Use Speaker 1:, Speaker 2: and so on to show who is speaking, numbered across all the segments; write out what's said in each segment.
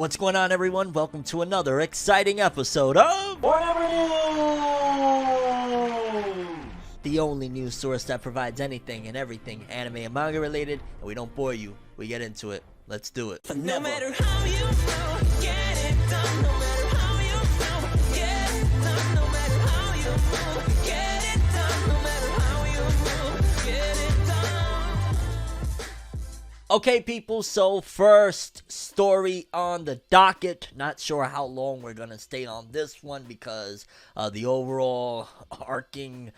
Speaker 1: What's going on, everyone? Welcome to another exciting episode of FORNEVERNEWS, the only news source that provides anything and everything anime and manga related, and we don't bore you. We get into it. Let's do it.
Speaker 2: No matter how you feel, get it done. No matter how you feel, get it done. No matter how you feel, get it done. No matter how you feel, get it done.
Speaker 1: Okay, people, so first story on the docket. Not sure how long we're going to stay on this one because the overall arcing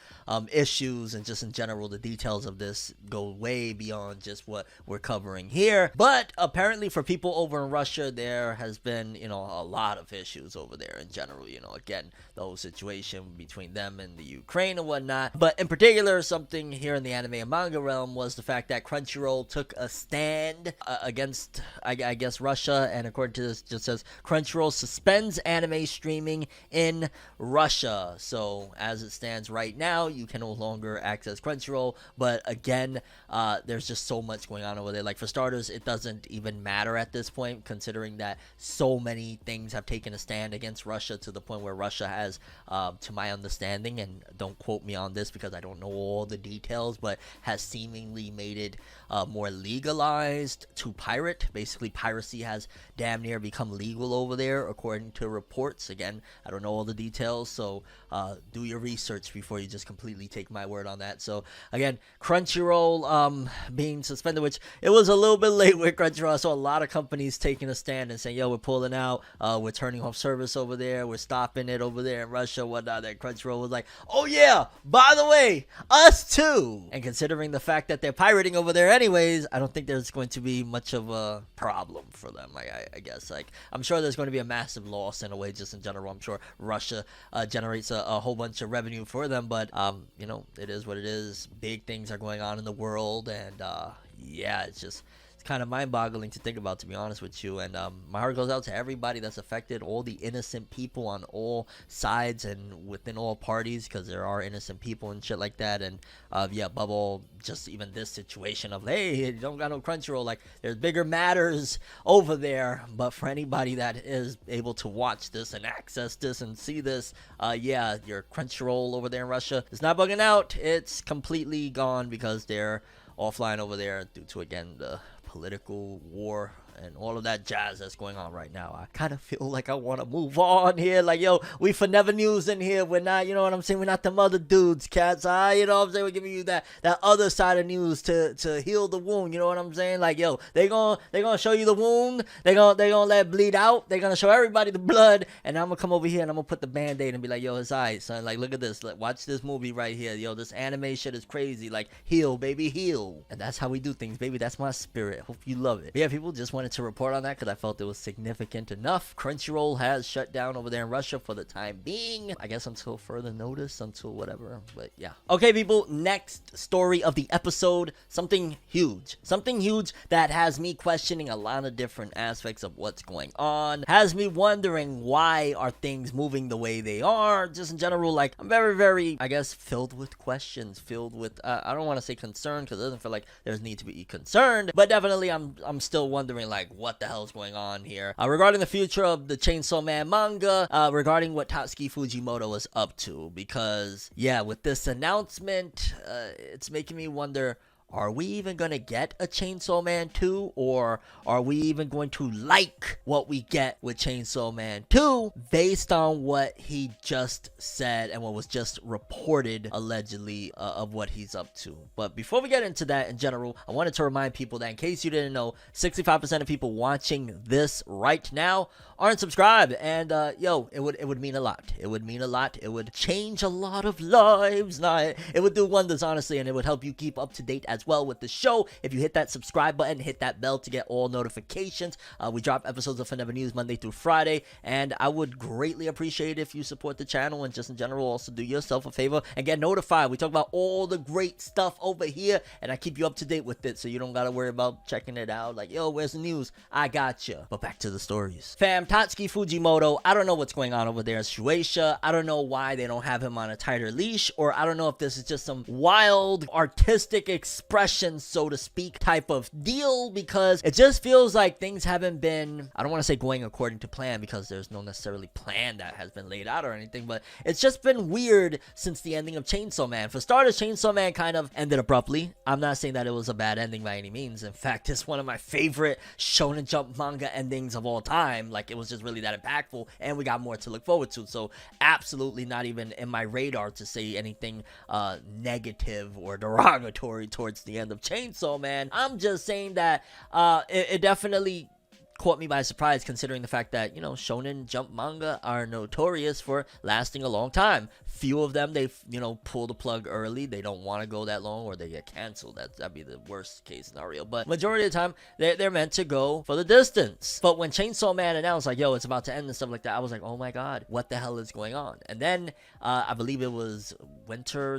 Speaker 1: issues and just in general the details of this go way beyond just what we're covering here. But apparently for people over in Russia, there has been, a lot of issues over there in general. Again, the whole situation between them and the Ukraine and whatnot. But in particular, something here in the anime and manga realm was the fact that Crunchyroll took a stand against, I guess, Russia, and according to this, just says Crunchyroll suspends anime streaming in Russia. So as it stands right now, you can no longer access Crunchyroll. But again, there's just so much going on over there. Like, for starters, it doesn't even matter at this point, considering that so many things have taken a stand against Russia to the point where Russia has, to my understanding, and don't quote me on this because I don't know all the details, but has seemingly made it more legalized to pirate. Basically, piracy has damn near become legal over there, according to reports. Again, I don't know all the details, so do your research before you just completely take my word on that. So again, Crunchyroll being suspended, which it was a little bit late with Crunchyroll. I saw a lot of companies taking a stand and saying, yo, we're pulling out, we're turning off service over there, we're stopping it over there in Russia, whatnot. That Crunchyroll was like, oh yeah, by the way, us too. And considering the fact that they're pirating over there anyways, I don't think there's going to be much of a problem for them. I guess, I'm sure there's going to be a massive loss in a way, just in general. I'm sure Russia generates a whole bunch of revenue for them, but it is what it is. Big things are going on in the world, and yeah, it's kind of mind-boggling to think about, to be honest with you. And my heart goes out to everybody that's affected, all the innocent people on all sides and within all parties, because there are innocent people and shit like that. And yeah, above all, just even this situation of, hey, you don't got no Crunchyroll, like, there's bigger matters over there. But for anybody that is able to watch this and access this and see this, yeah, your Crunchyroll over there in Russia is not bugging out. It's completely gone because they're offline over there due to, again, the political war and all of that jazz that's going on right now. I kind of feel like I want to move on here. Like, yo, we FORNEVERNEWS in here. We're not, you know what I'm saying? We're not them other dudes, cats. You know what I'm saying? We're giving you that other side of news to heal the wound. You know what I'm saying? Like, yo, they gonna show you the wound. They gonna let it bleed out. They gonna show everybody the blood. And I'm gonna come over here and I'm gonna put the band-aid and be like, yo, it's alright, son. Like, look at this. Like, watch this movie right here. Yo, this anime shit is crazy. Like, heal, baby, heal. And that's how we do things, baby. That's my spirit. Hope you love it. But yeah, people, just wanted to report on that because I felt it was significant enough. Crunchyroll has shut down over there in Russia for the time being. I guess until further notice, until whatever. But yeah. Okay, people, next story of the episode. Something huge. Something huge that has me questioning a lot of different aspects of what's going on. Has me wondering, why are things moving the way they are? Just in general, like, I'm very, very, I guess, filled with questions. Filled with, I don't want to say concern because it doesn't feel like there's need to be concerned. But definitely, I'm still wondering, like, what the hell's going on here regarding the future of the Chainsaw Man manga, regarding what Tatsuki Fujimoto is up to, because yeah, with this announcement, it's making me wonder, are we even going to get a Chainsaw Man 2? Or are we even going to like what we get with Chainsaw Man 2 based on what he just said and what was just reported, allegedly, of what he's up to? But before we get into that in general, I wanted to remind people that in case you didn't know, 65% of people watching this right now aren't subscribed. And yo, it would mean a lot. It would mean a lot. It would change a lot of lives. It would do wonders, honestly, and it would help you keep up to date as well with the show if you hit that subscribe button, hit that bell to get all notifications. We drop episodes of FORNEVERNEWS Monday through Friday, and I would greatly appreciate if you support the channel, and just in general also do yourself a favor and get notified. We talk about all the great stuff over here, and I keep you up to date with it, so you don't gotta worry about checking it out like, yo, where's the news? I got you. But back to the stories. Fam, Tatsuki Fujimoto, I don't know what's going on over there in Shueisha. I don't know why they don't have him on a tighter leash, or I don't know if this is just some wild artistic expression expression, so to speak, type of deal, because it just feels like things haven't been, I don't want to say going according to plan, because there's no necessarily plan that has been laid out or anything, but it's just been weird since the ending of Chainsaw Man. For starters, Chainsaw Man kind of ended abruptly. I'm not saying that it was a bad ending by any means. In fact, it's one of my favorite Shonen Jump manga endings of all time. Like, it was just really that impactful, and we got more to look forward to. So absolutely not even in my radar to say anything negative or derogatory towards the end of Chainsaw Man. I'm just saying that it definitely caught me by surprise, considering the fact that, you know, Shonen Jump manga are notorious for lasting a long time. Few of them, they, you know, pull the plug early. They don't want to go that long, or they get canceled. That'd be the worst case scenario. But majority of the time, they're meant to go for the distance. But when Chainsaw Man announced, like, yo, it's about to end and stuff like that, I was like, oh my god, what the hell is going on? And then, I believe it was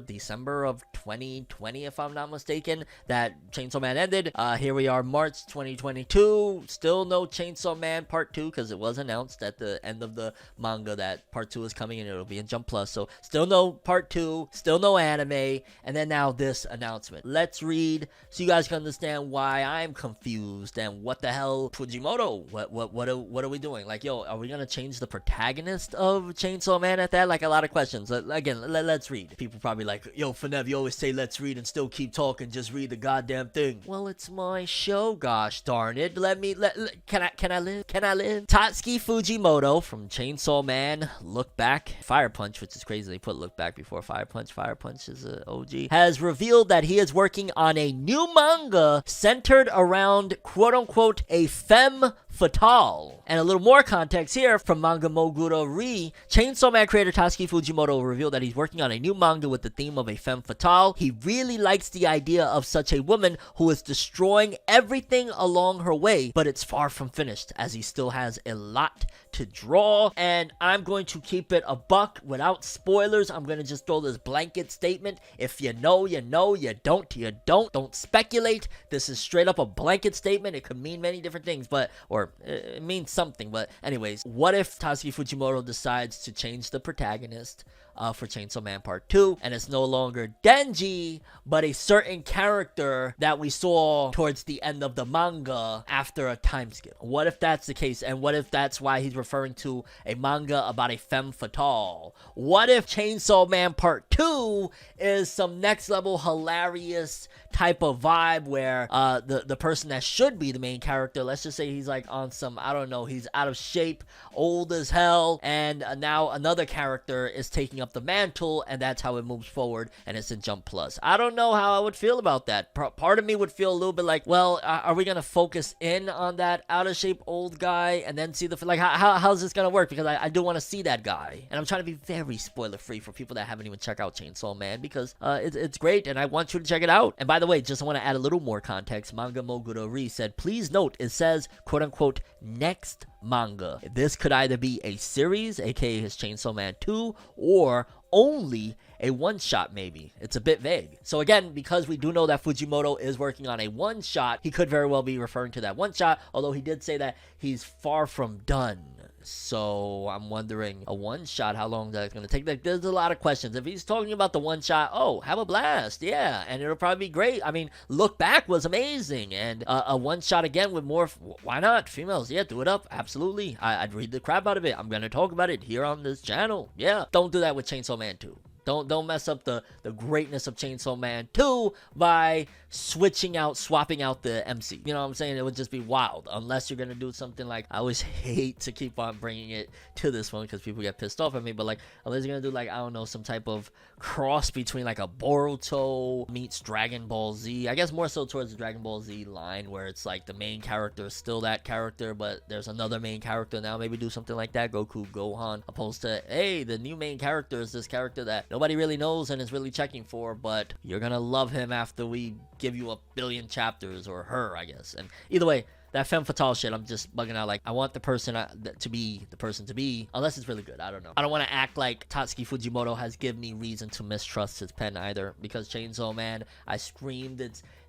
Speaker 1: December of 2020, if I'm not mistaken, that Chainsaw Man ended. Here we are, March 2022. Still no Chainsaw Man Part 2, because it was announced at the end of the manga that Part 2 is coming, and it'll be in Jump Plus. So still no Part 2, still no anime, and then now this announcement. Let's read so you guys can understand why I'm confused and what the hell, Fujimoto, what are we doing? Like, yo, are we gonna change the protagonist of Chainsaw Man at that? Like, a lot of questions. Again, let's read. People probably like, yo, Fornev, you always say let's read and still keep talking, just read the goddamn thing. Well, it's my show, gosh darn it. Can I live? Tatsuki Fujimoto from Chainsaw Man, Look Back, Fire Punch, which is crazy. They put Look Back before Fire Punch. Fire Punch is a OG. Has revealed that he is working on a new manga centered around, quote unquote, a femme fatale. And a little more context here from Manga Moguro Re. Chainsaw Man creator Tatsuki Fujimoto revealed that he's working on a new manga with the theme of a femme fatale. He really likes the idea of such a woman who is destroying everything along her way, but it's far from finished, as he still has a lot to draw. And I'm going to keep it a buck without spoilers. I'm going to just throw this blanket statement. If you know, you know. You don't, you don't. Don't speculate. This is straight up a blanket statement. It could mean many different things, or it means something. But anyways, what if Tatsuki Fujimoto decides to change the protagonist for Chainsaw Man Part 2, and it's no longer Denji, but a certain character that we saw towards the end of the manga after a time skip? What if that's the case, and what if that's why he's referring to a manga about a femme fatale? What if Chainsaw Man Part 2 is some next level hilarious type of vibe where the person that should be the main character, let's just say he's like on some, I don't know, he's out of shape, old as hell, and now another character is taking up the mantle, and that's how it moves forward, and it's in Jump Plus. I don't know how I would feel about that. Part of me would feel a little bit like, well, are we gonna focus in on that out of shape old guy and then see the, like, how's this gonna work? Because I do want to see that guy, and I'm trying to be very spoiler free for people that haven't even checked out Chainsaw Man, because it's great, and I want you to check it out. And by the way, just want to add a little more context. Manga Moguro Re said, please note, it says, quote unquote, next manga. This could either be a series, aka his Chainsaw Man 2, or only a one-shot maybe. It's a bit vague. So again, because we do know that Fujimoto is working on a one-shot, he could very well be referring to that one-shot, although he did say that he's far from done. So I'm wondering, a one-shot, how long that's going to take? Like, there's a lot of questions. If he's talking about the one-shot, oh, have a blast, yeah, and it'll probably be great. I mean, Look Back was amazing, and a one-shot again with more, why not? Females, yeah, do it up, absolutely. I'd read the crap out of it. I'm going to talk about it here on this channel, yeah. Don't do that with Chainsaw Man 2. Don't mess up the greatness of Chainsaw Man 2 by swapping out the MC. You know what I'm saying? It would just be wild, unless you're gonna do something like, I always hate to keep on bringing it to this one because people get pissed off at me, but like, unless you're gonna do like, I don't know, some type of cross between like a Boruto meets Dragon Ball Z. I guess more so towards the Dragon Ball Z line, where it's like the main character is still that character, but there's another main character now. Maybe do something like that, Goku, Gohan, opposed to, hey, the new main character is this character that nobody really knows and is really checking for, but you're gonna love him after we give you a billion chapters, or her, I guess. And either way, that femme fatale shit, I'm just bugging out. Like, I want the person to be the person to be, unless it's really good. I don't know. I don't want to act like Tatsuki Fujimoto has given me reason to mistrust his pen either, because Chainsaw Man, I screamed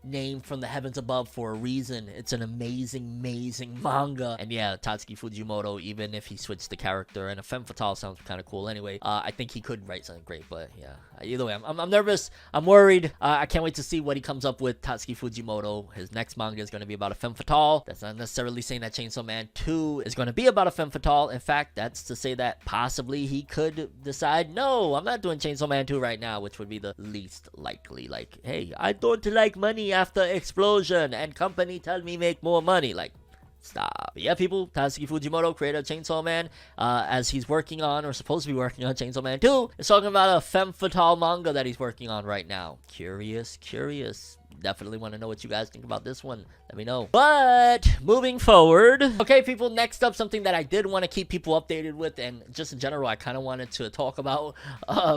Speaker 1: named from the heavens above for a reason. It's an amazing, amazing manga. And yeah, Tatsuki Fujimoto, even if he switched the character, and a femme fatale sounds kind of cool anyway, I think he could write something great. But yeah, either way, I'm nervous. I'm worried. I can't wait to see what he comes up with. Tatsuki Fujimoto, his next manga is going to be about a femme fatale. That's not necessarily saying that Chainsaw Man 2 is going to be about a femme fatale. In fact, that's to say that possibly he could decide, no, I'm not doing Chainsaw Man 2 right now, which would be the least likely. Like, hey, I don't like money after explosion, and company tell me make more money. Like, stop. But yeah, people, Tatsuki Fujimoto, creator of Chainsaw Man, as he's working on, or supposed to be working on, Chainsaw Man 2, is talking about a femme fatale manga that he's working on right now. Curious. Definitely want to know what you guys think about this one. Let me know. But moving forward, okay, people, next up, something that I did want to keep people updated with, and just in general, I kind of wanted to talk about,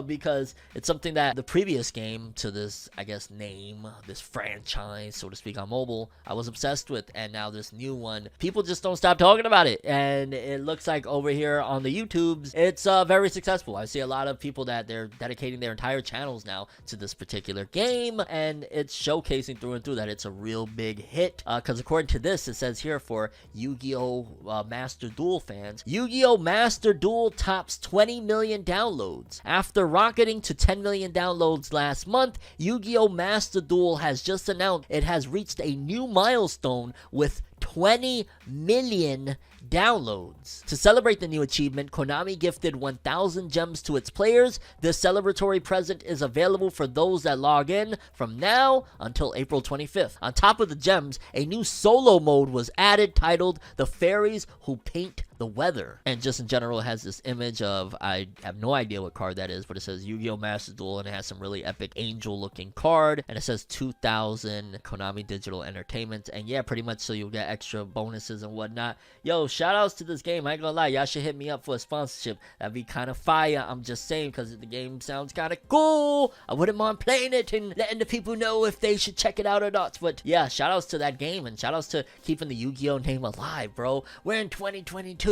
Speaker 1: because it's something that the previous game to this, I guess, name, this franchise, so to speak, on mobile, I was obsessed with, and now this new one, people just don't stop talking about it, and it looks like over here on the YouTubes, it's very successful. I see a lot of people that they're dedicating their entire channels now to this particular game, and it's showcasing through and through that it's a real big hit, because according to this, it says here for Yu-Gi-Oh! Master Duel fans, Yu-Gi-Oh! Master Duel tops 20 million downloads. After rocketing to 10 million downloads last month, Yu-Gi-Oh! Master Duel has just announced it has reached a new milestone with 20 million downloads. To celebrate the new achievement, Konami gifted 1,000 gems to its players. This celebratory present is available for those that log in from now until April 25th. On top of the gems, a new solo mode was added titled The Fairies Who Paint the Weather. And just in general, it has this image of, I have no idea what card that is, but it says Yu-Gi-Oh! Master Duel, and it has some really epic angel looking card, and it says 2,000 Konami Digital Entertainment, and yeah, pretty much so you'll get extra bonuses and whatnot. Yo, shout outs to this game. I ain't gonna lie, y'all should hit me up for a sponsorship. That'd be kind of fire. I'm just saying, because the game sounds kind of cool. I wouldn't mind playing it and letting the people know if they should check it out or not. But yeah, shout outs to that game, and shout outs to keeping the Yu-Gi-Oh! Name alive, bro. We're in 2022.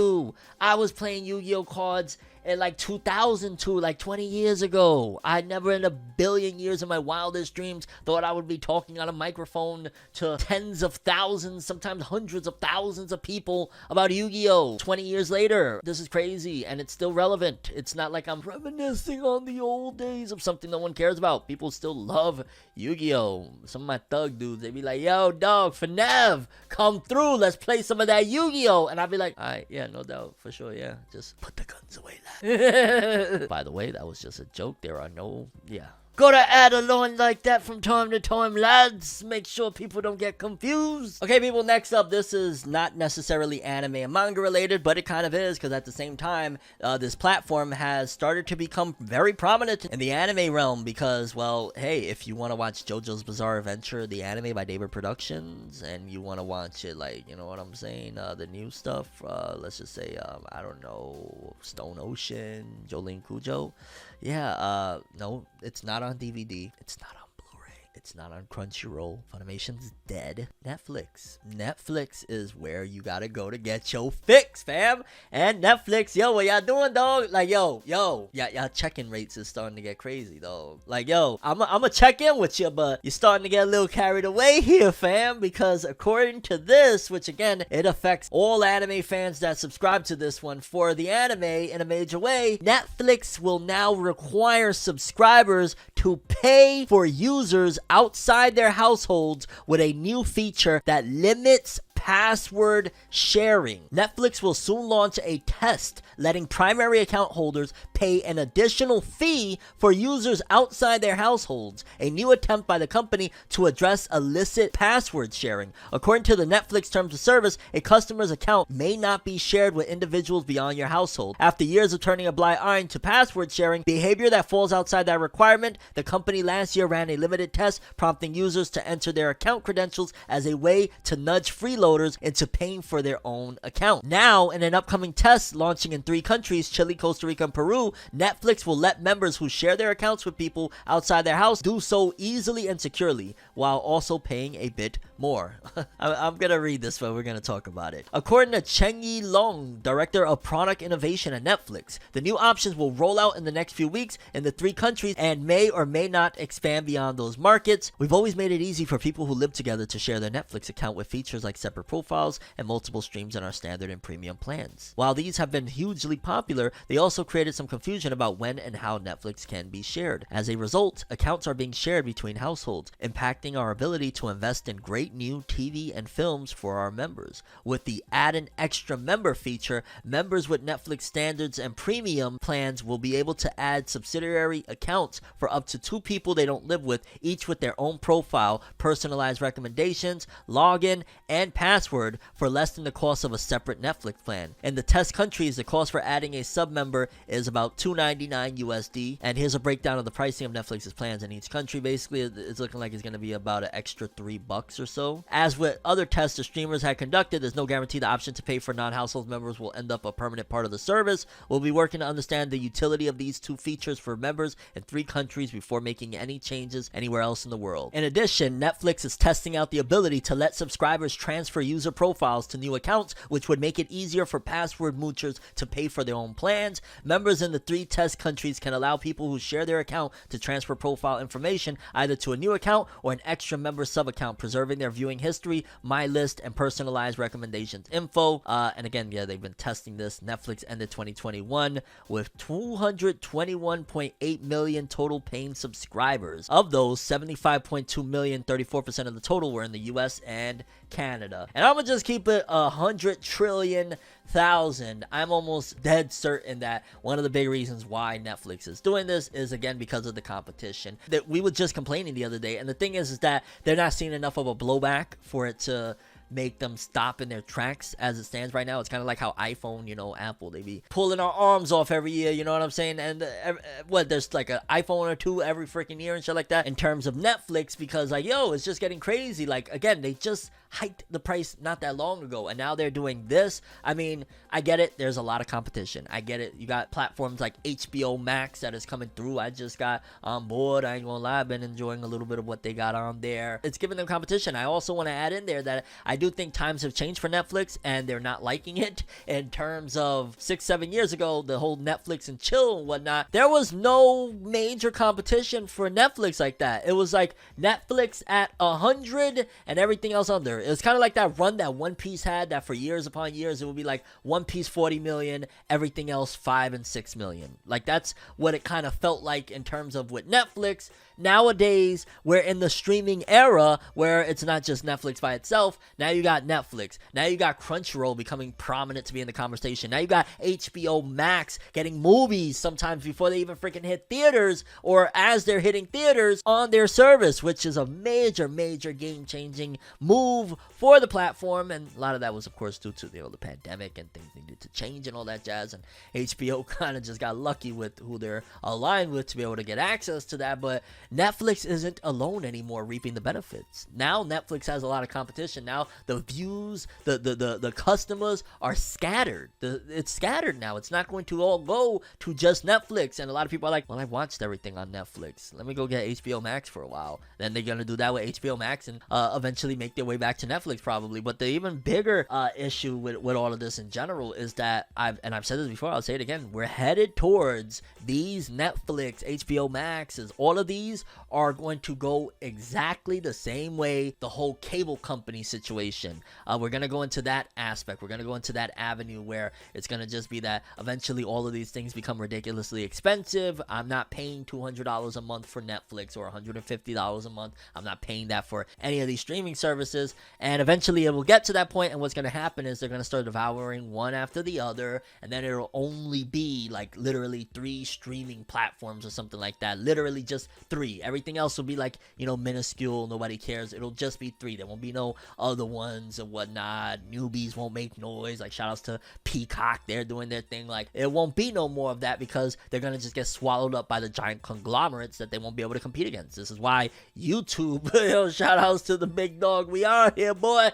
Speaker 1: I was playing Yu-Gi-Oh! Cards in like 2002, like 20 years ago. I never in a billion years of my wildest dreams thought I would be talking on a microphone to tens of thousands, sometimes hundreds of thousands of people about Yu-Gi-Oh! 20 years later. This is crazy, and it's still relevant. It's not like I'm reminiscing on the old days of something no one cares about. People still love Yu-Gi-Oh! Some of my thug dudes, they be like, yo, dog, Fornev, come through, let's play some of that Yu-Gi-Oh! And I'll be like, alright, yeah, no doubt, for sure, yeah. Just put the guns away, lad. By the way, that was just a joke. There are no, yeah. Gotta add a line like that from time to time, lads. Make sure people don't get confused. Okay, people, next up, this is not necessarily anime and manga related, but it kind of is, because at the same time, this platform has started to become very prominent in the anime realm, because, well, hey, if you want to watch JoJo's Bizarre Adventure, the anime by David Productions, and you want to watch it, like, you know what I'm saying, the new stuff, let's just say, I don't know, Stone Ocean, Jolene Cujo, yeah, no, it's not on DVD. It's not on Blu-ray. It's not on Crunchyroll. Funimation's dead. Netflix is where you gotta go to get your fix, fam. And Netflix, yo, what y'all doing, dog? Like, yo, y'all check-in rates is starting to get crazy, though. Like, yo, I'ma check in with you, but you're starting to get a little carried away here, fam, because according to this, which again, it affects all anime fans that subscribe to this one for the anime in a major way, Netflix will now require subscribers to pay for users outside their households with a new feature that limits password sharing. Netflix will soon launch a test letting primary account holders pay an additional fee for users outside their households, a new attempt by the company to address illicit password sharing. According to the Netflix terms of service, a customer's account may not be shared with individuals beyond your household. After years of turning a blind eye to password sharing, behavior that falls outside that requirement, the company last year ran a limited test prompting users to enter their account credentials as a way to nudge freeloaders into paying for their own account. Now, in an upcoming test launching in 3 countries, Chile, Costa Rica, and Peru, Netflix will let members who share their accounts with people outside their house do so easily and securely, while also paying a bit more. I'm gonna read this, but we're gonna talk about it. According to Cheng Yi Long, director of product innovation at Netflix, the new options will roll out in the next few weeks in the 3 countries and may or may not expand beyond those markets. We've always made it easy for people who live together to share their Netflix account with features like separate profiles and multiple streams in our standard and premium plans. While these have been hugely popular, they also created some confusion about when and how Netflix can be shared. As a result, accounts are being shared between households, impacting our ability to invest in great new TV and films for our members. With the add an extra member feature, members with Netflix standards and premium plans will be able to add subsidiary accounts for up to 2 people they don't live with, each with their own profile, personalized recommendations, login, and password for less than the cost of a separate Netflix plan. In the test countries, the cost for adding a sub member is about $2.99 USD. And here's a breakdown of the pricing of Netflix's plans in each country. Basically, it's looking like it's going to be about an extra $3 or so. As with other tests the streamers had conducted, there's no guarantee the option to pay for non-household members will end up a permanent part of the service. We'll be working to understand the utility of these 2 features for members in 3 countries before making any changes anywhere else in the world. In addition, Netflix is testing out the ability to let subscribers transfer user profiles to new accounts, which would make it easier for password moochers to pay for their own plans. Members in the 3 test countries can allow people who share their account to transfer profile information either to a new account or an extra member sub-account, preserving their viewing history, my list, and personalized recommendations info. And again, yeah, they've been testing this. Netflix ended 2021 with 221.8 million total paying subscribers. Of those, 75.2 million, 34% of the total, were in the US and Canada. And I'm gonna just keep it 100 trillion thousand. I'm almost dead certain that one of the big reasons why Netflix is doing this is again because of the competition. That we were just complaining the other day, and the thing is that they're not seeing enough of a blowback for it to make them stop in their tracks as it stands right now. It's kind of like how iPhone, Apple, they be pulling our arms off every year, you know what I'm saying? And there's like an iPhone or 2 every freaking year and shit like that in terms of Netflix, because like, it's just getting crazy. Like, again, they just hiked the price not that long ago, and now they're doing this. I mean, I get it, there's a lot of competition, I get it. You got platforms like HBO Max that is coming through. I just got on board, I ain't gonna lie, I've been enjoying a little bit of what they got on there. It's giving them competition. I also want to add in there that I do think times have changed for Netflix, and they're not liking it. In terms of 6-7 years ago, the whole Netflix and chill and whatnot, there was no major competition for Netflix like that. It was like Netflix at 100 and everything else under. It was kind of like that run that One Piece had, that for years upon years it would be like One Piece 40 million, everything else 5 and 6 million. Like, that's what it kind of felt like in terms of with Netflix. Nowadays, we're in the streaming era where it's not just Netflix by itself. Now you got Netflix. Now you got Crunchyroll becoming prominent to be in the conversation. Now you got HBO Max getting movies sometimes before they even freaking hit theaters, or as they're hitting theaters on their service, which is a major, major game-changing move for the platform. And a lot of that was, of course, due to the pandemic and things needed to change and all that jazz. And HBO kind of just got lucky with who they're aligned with to be able to get access to that. But Netflix isn't alone anymore reaping the benefits. Now Netflix has a lot of competition. Now the views, the customers are scattered. It's scattered now. It's not going to all go to just Netflix. And a lot of people are like, well, I've watched everything on Netflix. Let me go get HBO Max for a while. Then they're going to do that with HBO Max and eventually make their way back to Netflix probably. But the even bigger issue with all of this in general is that I've said this before, I'll say it again. We're headed towards these Netflix, HBO Maxes, all of these are going to go exactly the same way the whole cable company situation. We're going to go into that aspect. We're going to go into that avenue where it's going to just be that eventually all of these things become ridiculously expensive. I'm not paying $200 a month for Netflix or $150 a month. I'm not paying that for any of these streaming services. And eventually it will get to that point, and what's going to happen is they're going to start devouring one after the other, and then it'll only be like literally 3 streaming platforms or something like that. Literally just 3. Everything else will be like, minuscule. Nobody cares. It'll just be 3. There won't be no other ones and whatnot. Newbies won't make noise. Like, shout outs to Peacock. They're doing their thing. Like, it won't be no more of that because they're going to just get swallowed up by the giant conglomerates that they won't be able to compete against. This is why YouTube, shout outs to the big dog. We are here, boy,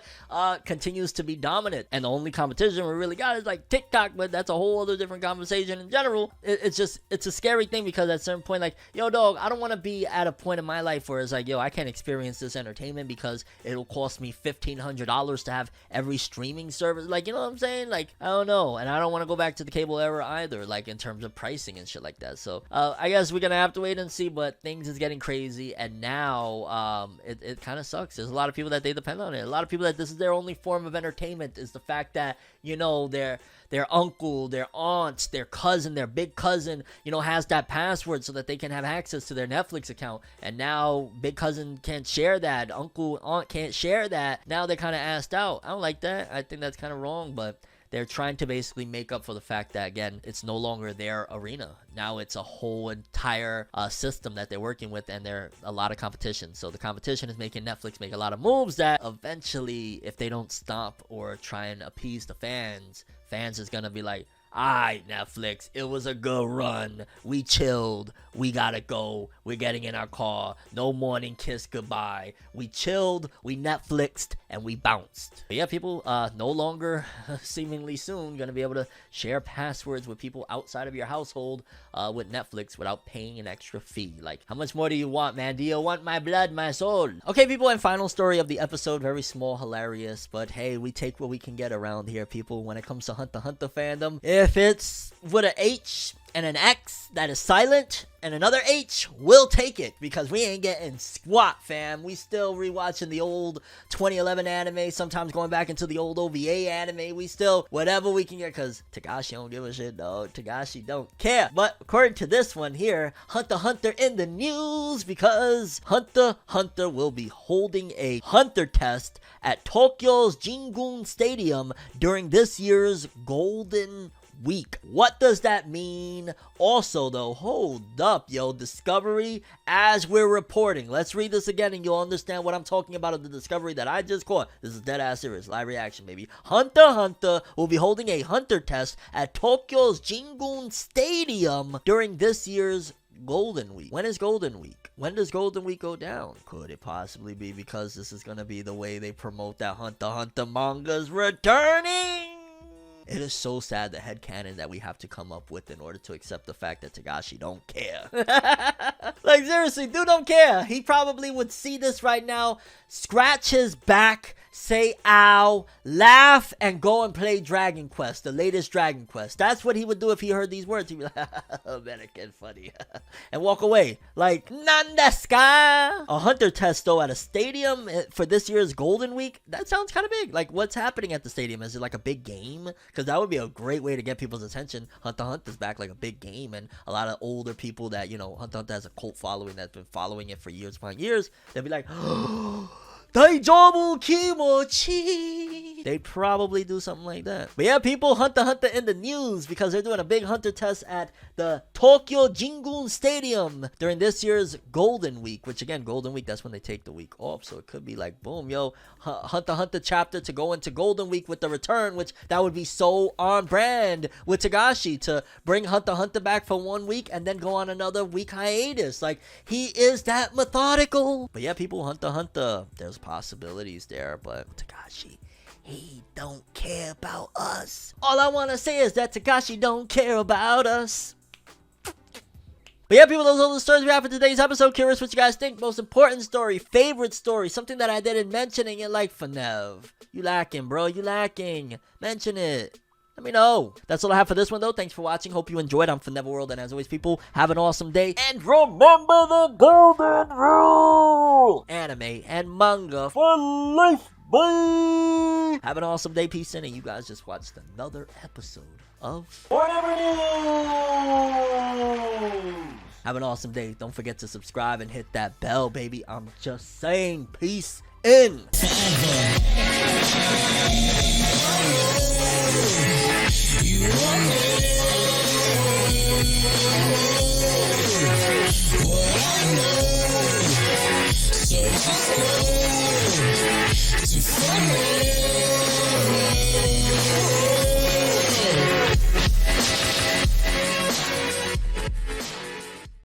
Speaker 1: continues to be dominant. And the only competition we really got is like TikTok, but that's a whole other different conversation in general. It's a scary thing because at a certain point, like, yo, dog, I don't want to be at a point in my life where it's like, yo, I can't experience this entertainment because it'll cost me $1,500 to have every streaming service. Like, you know what I'm saying? Like, I don't know. And I don't want to go back to the cable era either, like in terms of pricing and shit like that. So I guess we're gonna have to wait and see, but things is getting crazy. And now it kind of sucks. There's a lot of people that they depend on it. A lot of people that this is their only form of entertainment, is the fact that, you know, their uncle, their aunts, their cousin, their big cousin, you know, has that password so that they can have access to their Netflix account. And now big cousin can't share that, uncle, aunt can't share that. Now they're kind of asked out. I don't like that. I think that's kind of wrong, but they're trying to basically make up for the fact that, again, it's no longer their arena. Now it's a whole entire system that they're working with, and there's a lot of competition. So the competition is making Netflix make a lot of moves that eventually, if they don't stop or try and appease the fans is going to be like, alright, Netflix, it was a good run. We chilled. We gotta go. We're getting in our car. No morning kiss goodbye. We chilled, we Netflixed, and we bounced. But yeah, people no longer, seemingly soon, gonna be able to share passwords with people outside of your household with Netflix without paying an extra fee. Like, how much more do you want, man? Do you want my blood, my soul? Okay, people, and final story of the episode. Very small, hilarious, but hey, we take what we can get around here, people, when it comes to Hunter x Hunter fandom. If it's with an H and an X that is silent and another H, we'll take it, because we ain't getting squat, fam. We still rewatching the old 2011 anime, sometimes going back into the old OVA anime. We still, whatever we can get, because Tagashi don't give a shit, dog. Tagashi don't care. But according to this one here, Hunter x Hunter in the news, because Hunter x Hunter will be holding a Hunter test at Tokyo's Jingun Stadium during this year's Golden Week. What does that mean? Also, though, hold up, yo, Discovery, as we're reporting, let's read this again and you'll understand what I'm talking about of the Discovery that I just caught. This is dead ass serious, live reaction, baby. Hunter x Hunter will be holding a Hunter test at Tokyo's Jingun Stadium during this year's Golden Week. When is Golden Week? When does Golden Week go down? Could it possibly be because this is gonna be the way they promote that Hunter x Hunter manga's returning? It is so sad, the headcanon that we have to come up with in order to accept the fact that Tagashi don't care. Like, seriously, dude don't care. He probably would see this right now, scratch his back, say ow, laugh, and go and play Dragon Quest, the latest Dragon Quest. That's what he would do if he heard these words. He'd be like, oh, man, it get funny. And walk away. Like, Nandeska? A Hunter test, though, at a stadium for this year's Golden Week? That sounds kind of big. Like, what's happening at the stadium? Is it like a big game? Because that would be a great way to get people's attention. Hunter x Hunter's back, like a big game, and a lot of older people that, you know, Hunter x Hunter has a cult following that's been following it for years upon years. They'll be like, Daijobu Kimochi. They'd probably do something like that. But yeah, people, Hunter x Hunter in the news because they're doing a big Hunter test at the Tokyo Jingun Stadium during this year's Golden Week, which again, Golden Week, that's when they take the week off. So it could be like, boom, yo, Hunter x Hunter chapter to go into Golden Week with the return, which that would be so on brand with Tagashi to bring Hunter x Hunter back for 1 week and then go on another week hiatus. Like, he is that methodical. But yeah, people, Hunter x Hunter, there's possibilities there, but Tagashi, he don't care about us. All I want to say is that Tagashi don't care about us. But yeah, people, those are all the stories we have for today's episode. Curious what you guys think. Most important story, favorite story, something that I didn't mention and you're like, Fornev, you lacking, bro, you lacking. Mention it. Let me know. That's all I have for this one, though. Thanks for watching. Hope you enjoyed. I'm ForneverWorld, and as always, people, have an awesome day. And remember the golden rule! Anime and manga for life, bye! Have an awesome day. Peace in, and you guys just watched another episode of FORNEVERNEWS! Have an awesome day. Don't forget to subscribe and hit that bell, baby. I'm just saying. Peace in. So